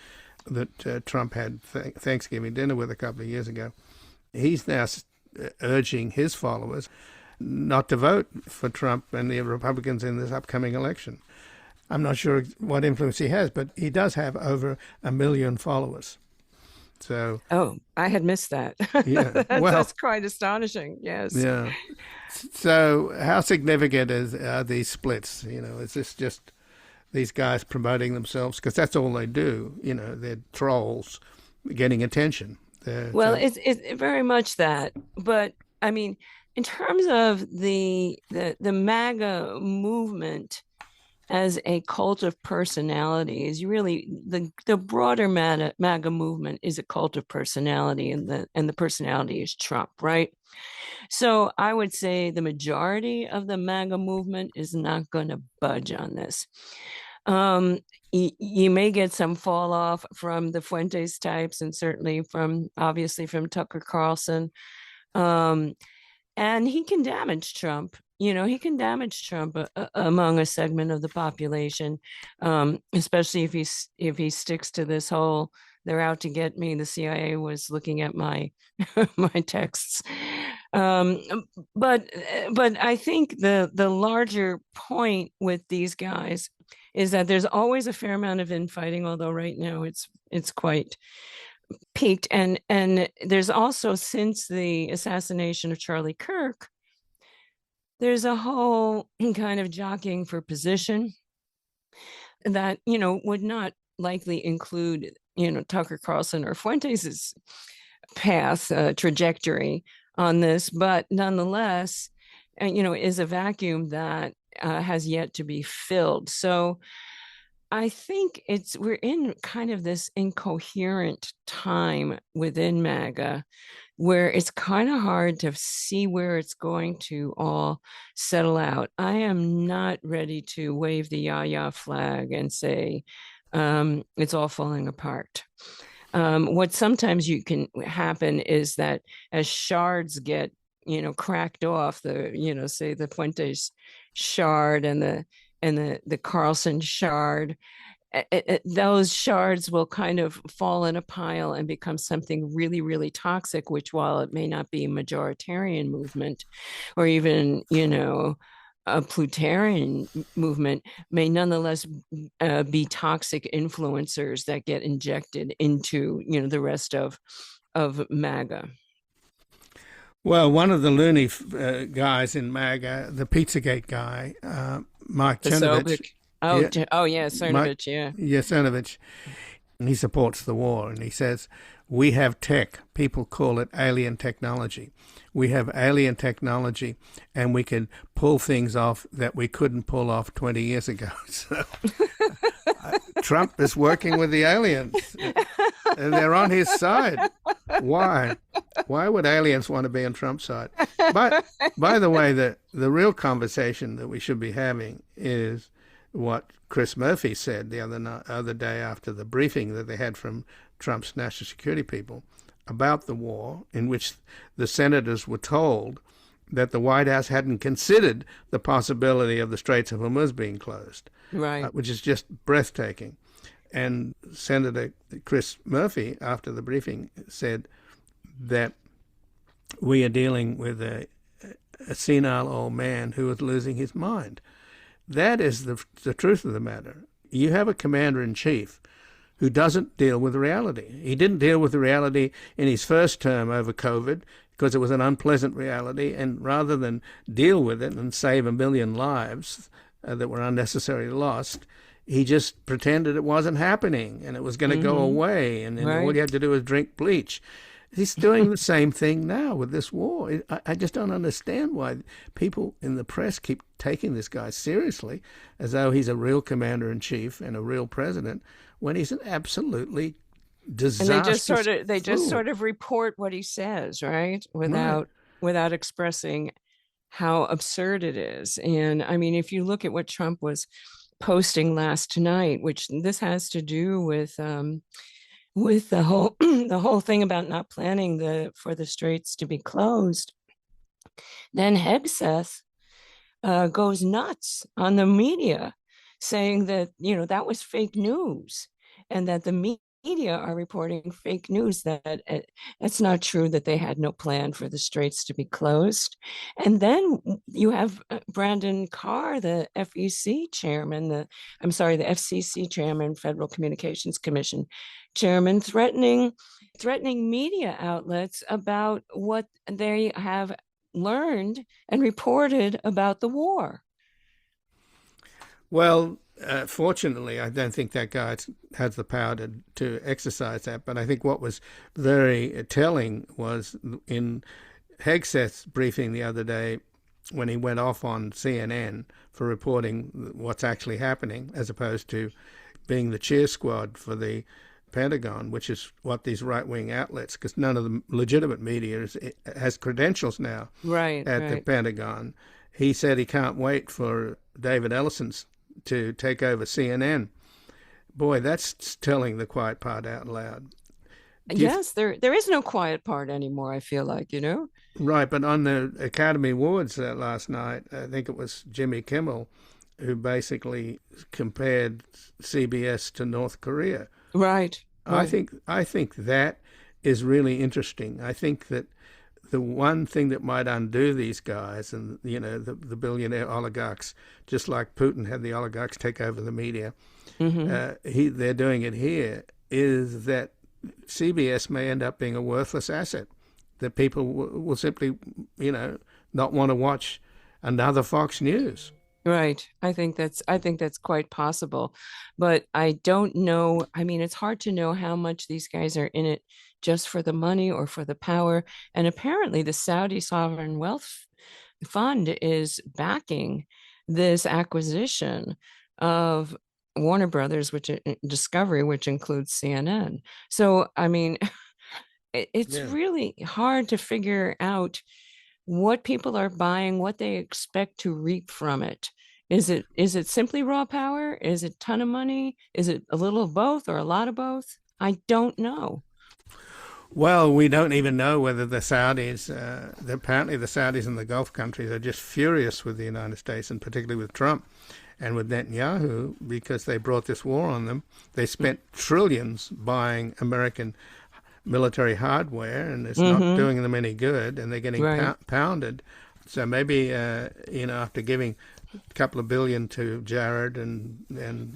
that Trump had Thanksgiving dinner with a couple of years ago. He's now urging his followers not to vote for Trump and the Republicans in this upcoming election. I'm not sure what influence he has, but he does have over 1 million followers. So, I had missed that. Yeah, that's quite astonishing. Yes. Yeah. So, how significant are these splits? Is this just these guys promoting themselves? Because that's all they do. They're trolls getting attention. It's very much that. But I mean, in terms of the MAGA movement as a cult of personality, is really the broader MAGA movement is a cult of personality, and the personality is Trump, right? So I would say the majority of the MAGA movement is not going to budge on this. You may get some fall off from the Fuentes types, and certainly obviously from Tucker Carlson. And he can damage Trump. He can damage Trump among a segment of the population, especially if he sticks to this whole "they're out to get me." The CIA was looking at my my texts. But I think the larger point with these guys is that there's always a fair amount of infighting, although right now it's quite peaked. And there's also, since the assassination of Charlie Kirk, there's a whole kind of jockeying for position that, would not likely include, Tucker Carlson or Fuentes's path, trajectory on this, but nonetheless, is a vacuum that has yet to be filled. So I think we're in kind of this incoherent time within MAGA where it's kind of hard to see where it's going to all settle out. I am not ready to wave the yah-yah flag and say it's all falling apart. What sometimes can happen is that as shards get, cracked off, say the Fuentes shard and the Carlson shard, those shards will kind of fall in a pile and become something really, really toxic, which, while it may not be a majoritarian movement or even, a plutarian movement, may nonetheless be toxic influencers that get injected into, the rest of MAGA. Well, one of the loony guys in MAGA, the Pizzagate guy, Mike Cernovich. Cernovich, yeah. Yeah, Cernovich. And he supports the war, and he says, we have tech. People call it alien technology. We have alien technology, and we can pull things off that we couldn't pull off 20 years ago. So Trump is working with the aliens, and they're on his side. Why? Why would aliens want to be on Trump's side? But by the way, the real conversation that we should be having is what Chris Murphy said the other day after the briefing that they had from Trump's national security people about the war, in which the senators were told that the White House hadn't considered the possibility of the Straits of Hormuz being closed, right? Which is just breathtaking. And Senator Chris Murphy, after the briefing, said that we are dealing with a senile old man who is losing his mind. That is the truth of the matter. You have a commander-in-chief who doesn't deal with reality. He didn't deal with the reality in his first term over COVID because it was an unpleasant reality, and rather than deal with it and save 1 million lives that were unnecessarily lost, he just pretended it wasn't happening and it was going to go away, and then all you had to do was drink bleach. He's doing the same thing now with this war. I just don't understand why people in the press keep taking this guy seriously as though he's a real commander-in-chief and a real president when he's an absolutely disastrous And they just sort of report what he says, right? Without expressing how absurd it is. And I mean, if you look at what Trump was posting last night, which this has to do with the whole the whole thing about not planning for the straits to be closed, then Hegseth goes nuts on the media, saying that that was fake news, and that the media are reporting fake news, that it's not true, that they had no plan for the straits to be closed. And then you have Brandon Carr, the FEC chairman, the FCC chairman, Federal Communications Commission chairman, threatening media outlets about what they have learned and reported about the war. Well, fortunately, I don't think that guy has the power to exercise that. But I think what was very telling was in Hegseth's briefing the other day, when he went off on CNN for reporting what's actually happening, as opposed to being the cheer squad for the Pentagon, which is what these right-wing outlets, because none of the legitimate media has credentials now at the Pentagon. He said he can't wait for David Ellison to take over CNN. Boy, that's telling the quiet part out loud. Yes, there is no quiet part anymore, I feel like, Right, but on the Academy Awards last night, I think it was Jimmy Kimmel who basically compared CBS to North Korea. Right. I think that is really interesting. I think that the one thing that might undo these guys and, the billionaire oligarchs, just like Putin had the oligarchs take over the media, they're doing it here, is that CBS may end up being a worthless asset, that people will simply, not want to watch another Fox News. Right. I think that's quite possible. But I don't know. I mean, it's hard to know how much these guys are in it just for the money or for the power. And apparently the Saudi Sovereign Wealth Fund is backing this acquisition of Warner Brothers, which Discovery, which includes CNN. So, I mean, it's Yeah. really hard to figure out what people are buying, what they expect to reap from it. Is it simply raw power? Is it a ton of money? Is it a little of both or a lot of both? I don't know. Well, we don't even know whether the Saudis, apparently the Saudis and the Gulf countries are just furious with the United States, and particularly with Trump and with Netanyahu, because they brought this war on them. They spent trillions buying American military hardware, and it's not doing them any good, and they're getting Right. pounded. So maybe, after giving a couple of billion to Jared and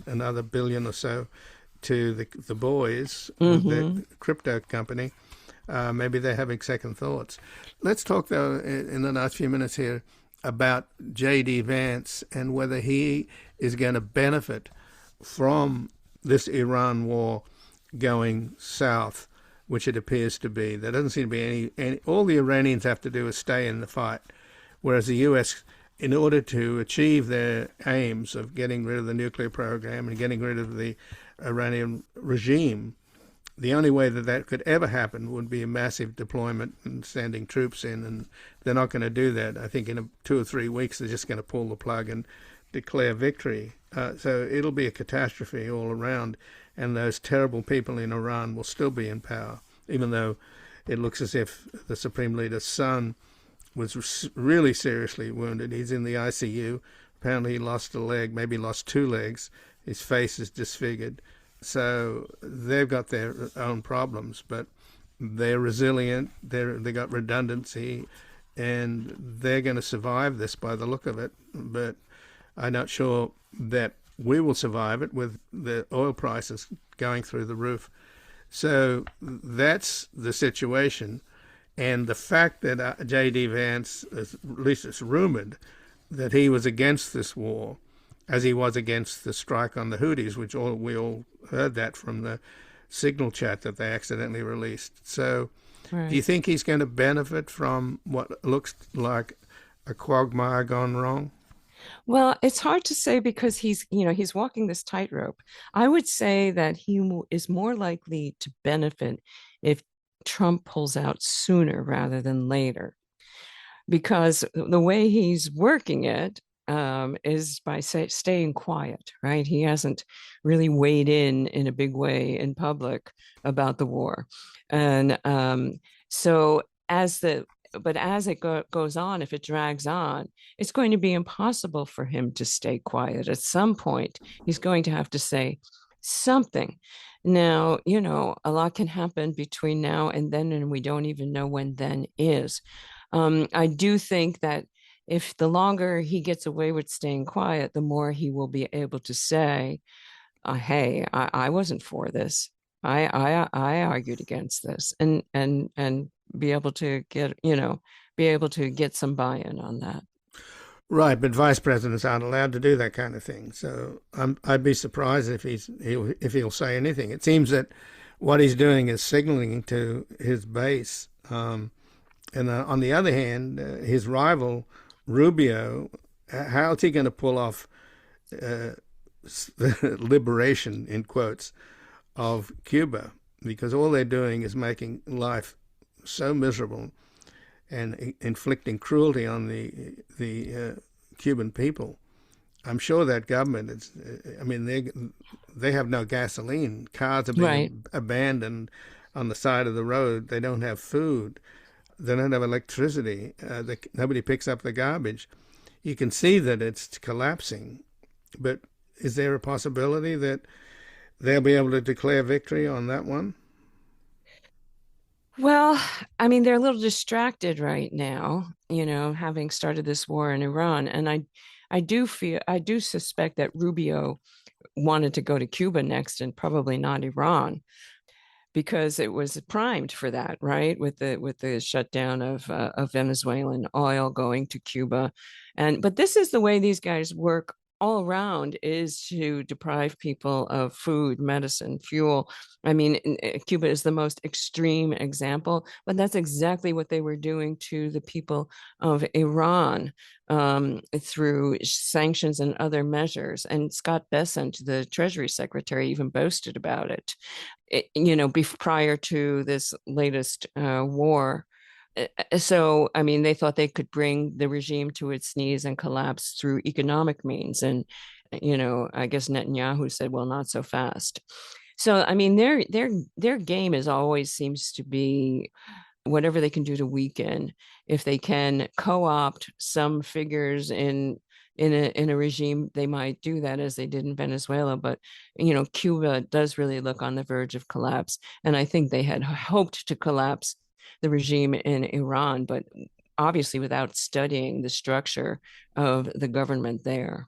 another billion or so to the boys, the crypto company, maybe they're having second thoughts. Let's talk, though, in the last few minutes here about J.D. Vance and whether he is going to benefit from this Iran war going south, which it appears to be. There doesn't seem to be any. All the Iranians have to do is stay in the fight, whereas the U.S., in order to achieve their aims of getting rid of the nuclear program and getting rid of the Iranian regime, the only way that could ever happen would be a massive deployment and sending troops in, and they're not going to do that. I think in 2 or 3 weeks they're just going to pull the plug and declare victory. So it'll be a catastrophe all around, and those terrible people in Iran will still be in power, even though it looks as if the Supreme Leader's son was really seriously wounded. He's in the ICU. Apparently he lost a leg, maybe lost 2 legs. His face is disfigured. So they've got their own problems, but they're resilient. They got redundancy, and they're going to survive this by the look of it. But I'm not sure that we will survive it with the oil prices going through the roof. So that's the situation. And the fact that J.D. Vance, at least it's rumored, that he was against this war, as he was against the strike on the Houthis, which we all heard that from the signal chat that they accidentally released. So Right. do you think he's going to benefit from what looks like a quagmire gone wrong? Well, it's hard to say because he's walking this tightrope. I would say that is more likely to benefit if Trump pulls out sooner rather than later, because the way he's working it is by staying quiet, right? He hasn't really weighed in a big way in public about the war, and so as it goes on, if it drags on, it's going to be impossible for him to stay quiet. At some point, he's going to have to say something. Now, a lot can happen between now and then, and we don't even know when then is. I do think that if the longer he gets away with staying quiet, the more he will be able to say, "Hey, I wasn't for this. I argued against this," and be able to get some buy-in on that. Right, but vice presidents aren't allowed to do that kind of thing. So I'd be surprised if he'll say anything. It seems that what he's doing is signaling to his base. And on the other hand, his rival Rubio, how's he going to pull off the liberation, in quotes, of Cuba? Because all they're doing is making life so miserable and inflicting cruelty on the Cuban people. I'm sure that government is. I mean, they have no gasoline. Cars are being Right. abandoned on the side of the road. They don't have food. They don't have electricity. Nobody picks up the garbage. You can see that it's collapsing. But is there a possibility that they'll be able to declare victory on that one? Well, I mean, they're a little distracted right now, having started this war in Iran. And I do suspect that Rubio wanted to go to Cuba next and probably not Iran, because it was primed for that, right? With the shutdown of Venezuelan oil going to Cuba, but this is the way these guys work all around, is to deprive people of food, medicine, fuel. I mean, Cuba is the most extreme example, but that's exactly what they were doing to the people of Iran, through sanctions and other measures. And Scott Bessent, the Treasury Secretary, even boasted about it, prior to this latest war. So, I mean, they thought they could bring the regime to its knees and collapse through economic means. And, I guess Netanyahu said, well, not so fast. So, I mean, their game is always seems to be whatever they can do to weaken. If they can co-opt some figures in a regime, they might do that, as they did in Venezuela. But Cuba does really look on the verge of collapse, and I think they had hoped to collapse the regime in Iran, but obviously without studying the structure of the government there.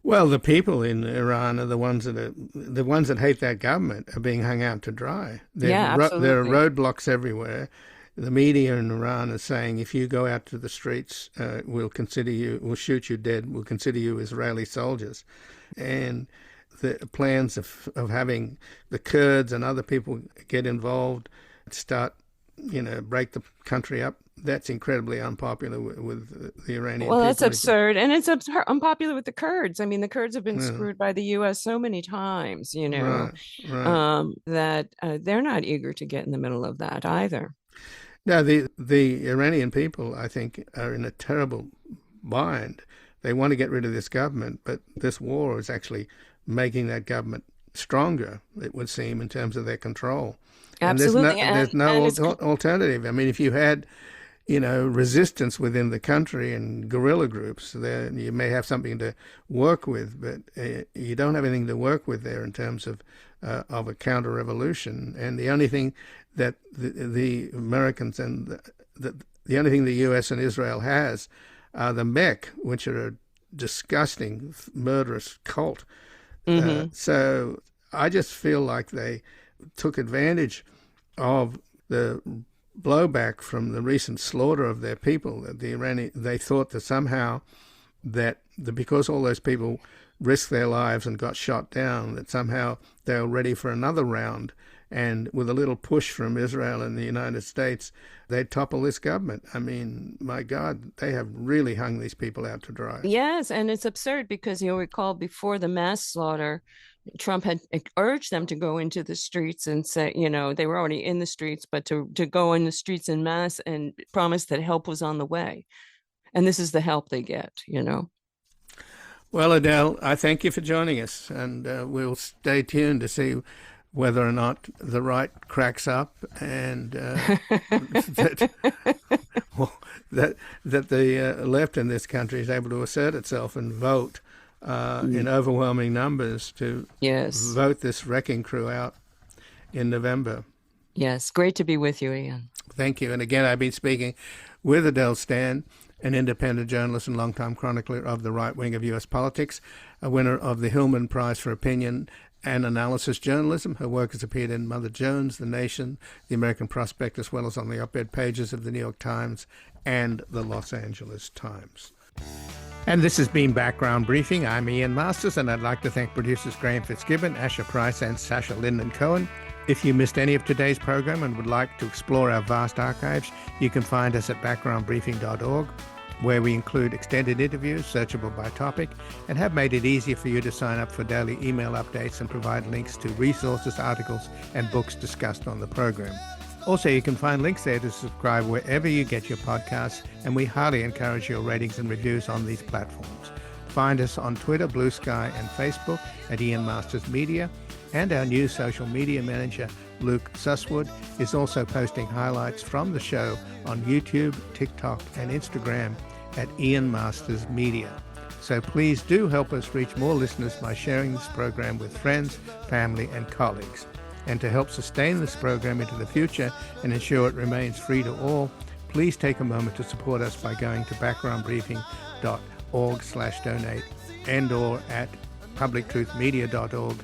Well, the people in Iran are the ones that hate that government are being hung out to dry. Yeah, absolutely. There are roadblocks everywhere. The media in Iran is saying, if you go out to the streets, we'll shoot you dead. We'll consider you Israeli soldiers. And the plans of having the Kurds and other people get involved, start, break the country up, that's incredibly unpopular with the Iranian people. Well, that's absurd. And it's unpopular with the Kurds. I mean, the Kurds have been screwed by the U.S. so many times, Right. that they're not eager to get in the middle of that either. No, the Iranian people, I think, are in a terrible bind. They want to get rid of this government, but this war is actually making that government stronger, it would seem, in terms of their control. Absolutely. And there's no alternative. I mean, if you had, resistance within the country and guerrilla groups, then you may have something to work with, but you don't have anything to work with there in terms of a counter-revolution. And the only thing that the Americans and the only thing the U.S. and Israel has are the MEC, which are a disgusting, murderous cult. Mm-hmm. So I just feel like they took advantage of the blowback from the recent slaughter of their people. That they thought that somehow because all those people risked their lives and got shot down, that somehow they were ready for another round. And with a little push from Israel and the United States, they'd topple this government. I mean, my God, they have really hung these people out to dry. Yes, and it's absurd because you'll recall before the mass slaughter, Trump had urged them to go into the streets and say, they were already in the streets, but to go in the streets en masse and promise that help was on the way. And this is the help they get, Well, Adele, I thank you for joining us, and we'll stay tuned to see whether or not the right cracks up and that the left in this country is able to assert itself and vote in overwhelming numbers to vote this wrecking crew out in November. Yes, great to be with you, Ian. Thank you. And again, I've been speaking with Adele Stan, an independent journalist and longtime chronicler of the right wing of U.S. politics, a winner of the Hillman Prize for Opinion and Analysis Journalism. Her work has appeared in Mother Jones, The Nation, The American Prospect, as well as on the op-ed pages of the New York Times and the Los Angeles Times. And this has been Background Briefing. I'm Ian Masters, and I'd like to thank producers Graham Fitzgibbon, Asher Price, and Sasha Linden-Cohen. If you missed any of today's program and would like to explore our vast archives, you can find us at backgroundbriefing.org, where we include extended interviews, searchable by topic, and have made it easier for you to sign up for daily email updates and provide links to resources, articles, and books discussed on the program. Also, you can find links there to subscribe wherever you get your podcasts, and we highly encourage your ratings and reviews on these platforms. Find us on Twitter, Blue Sky, and Facebook at Ian Masters Media, and our new social media manager, Luke Susswood, is also posting highlights from the show on YouTube, TikTok, and Instagram at Ian Masters Media. So please do help us reach more listeners by sharing this program with friends, family, and colleagues. And to help sustain this program into the future and ensure it remains free to all, please take a moment to support us by going to backgroundbriefing.org/donate and/or at publictruthmedia.org,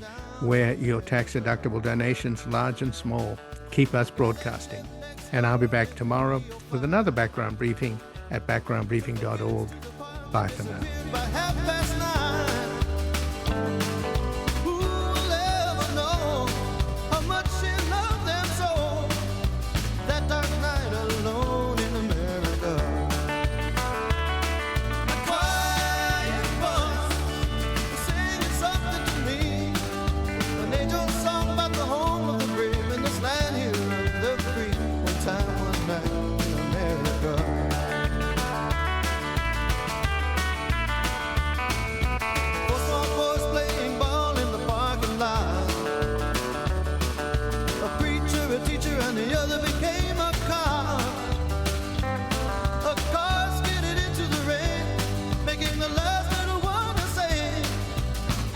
where your tax-deductible donations, large and small, keep us broadcasting. And I'll be back tomorrow with another background briefing at backgroundbriefing.org. Bye for now.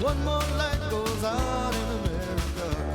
One more light goes out in America.